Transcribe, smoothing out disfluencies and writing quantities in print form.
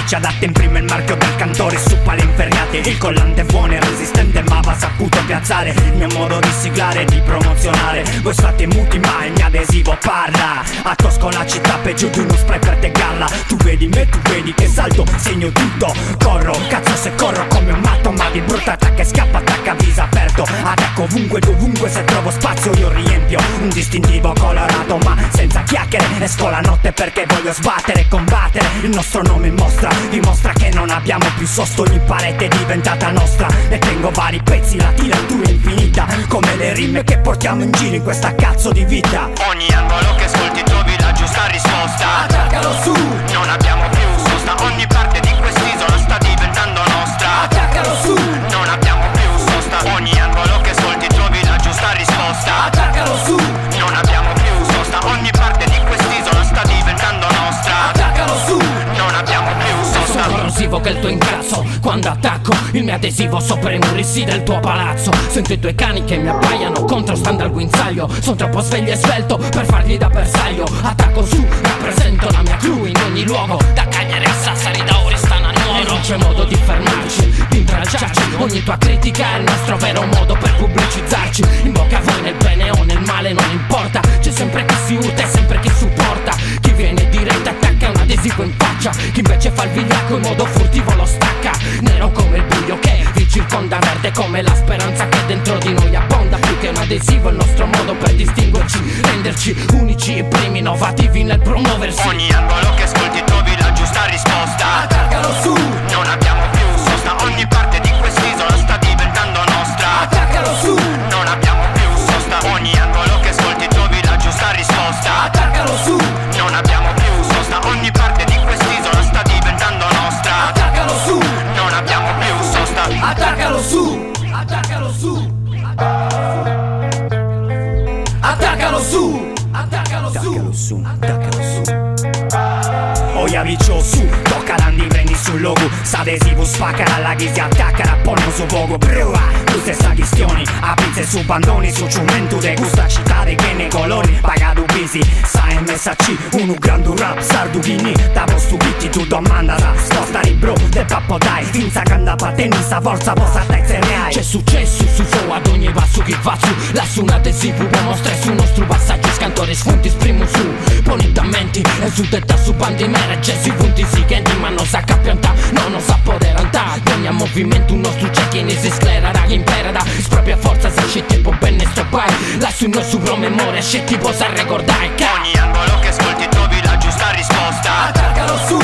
ci adatta, imprime il marchio del cantore su pale inferriate. Il collante è buono e resistente ma va saputo piazzare. Il mio modo di siglare e di promozionare. Voi state muti ma il mio adesivo parla. A Tosco la città peggio di uno spray per te galla. Tu vedi me, tu vedi che salto, segno tutto. Corro, cazzo se corro come un matto, ma di brutta attacca e scappa, attacca viso aperto. Attacco ovunque, dovunque, se trovo spazio io riempio. Un distintivo colorato ma senza chiacchiere. Esco la notte perché voglio sbattere e combattere. Il nostro nome dimostra che non abbiamo più sosto. Ogni parete è diventata nostra. Ne tengo vari pezzi, la tiratura infinita, come le rime che portiamo in giro in questa cazzo di vita. Ogni angolo che ascolti trovi la giusta risposta. Attaccalo su, non abbiamo più sosta. Ogni parte di quest'isola sta diventando nostra. attaccalo su, non abbiamo più sosta. Ogni angolo che ascolti trovi la giusta risposta. attaccalo su, non abbiamo più sosta. Ogni parte di quest'isola sta diventando nostra. attaccalo su. Non abbiamo più sosta. Sono corrosivo che il tuo incasso. Quando attacco il mio adesivo sopra i muri sì del tuo palazzo. Sento i tuoi cani che mi abbaiano contro stando al guinzaglio. Sono troppo sveglio e svelto per fargli da bersaglio. Attacco su, rappresento la mia crew in ogni luogo. Da Cagliari a Sassari, da Oristano a Nuoro. E non c'è modo di fermarci, di intralciarci. Ogni tua critica è il nostro vero modo per pubblicizzarci. In bocca a voi nel bene o nel male non importa. C'è sempre chi si urta e sempre chi supporta. Chi viene diretto attacca un adesivo in faccia. Chi invece fa il vigliacco in modo furtivo lo stacca. Nero come il buio che vi circonda, verde come la speranza che dentro di noi abbonda. Più che un adesivo è il nostro modo per distinguerci, renderci unici, primi, innovativi nel promuoversi. Ogni angolo che ascolti trovi la giusta risposta. Attaccalo su, Non abbiamo più sosta. Ogni parte di quest'isola sta diventando nostra. attaccalo su, Non abbiamo più sosta. Ogni angolo che ascolti trovi la giusta risposta. attaccalo su, Non abbiamo più sosta. Ogni parte di quest'isola sta diventando nostra. attaccalo su, Non abbiamo più sosta. attaccalo su, attaccalo su, attaccalo su, attaccalo su, attaccalo su. Oia viccio su, tocca l'andi, prendi sul logo. S'adesivo spacca la chi si attacca, ponno su poco. Prova, tu stessa questioni, a pizze su bandoni, su ciumento de gusta città de che nei colori. Pagato bisi, sa MSC, uno grande rap, sardughini. Da posto bitti tu domanda, sposta di bro, de pappo dai. Finza che anda patendo, sta forza posa te se ne hai. C'è successo su so ad ogni passo che faccio. Lasso un adesivo, uomo stress, un nostro passaggio. Scantore sfonti, esprimo su, poni da menti. E su tetta su bandi mere, gessi punti si che ma non sa capianta, no, non sa poter andare. Ogni movimento un nostro c'è che ne si sclera, raga imperada. Propria forza se c'è tipo bene sto pai. Lasso un nostro promemoria, c'è tipo sa ricordare che Ogni angolo che ascolti trovi la giusta risposta. Attaccalo su,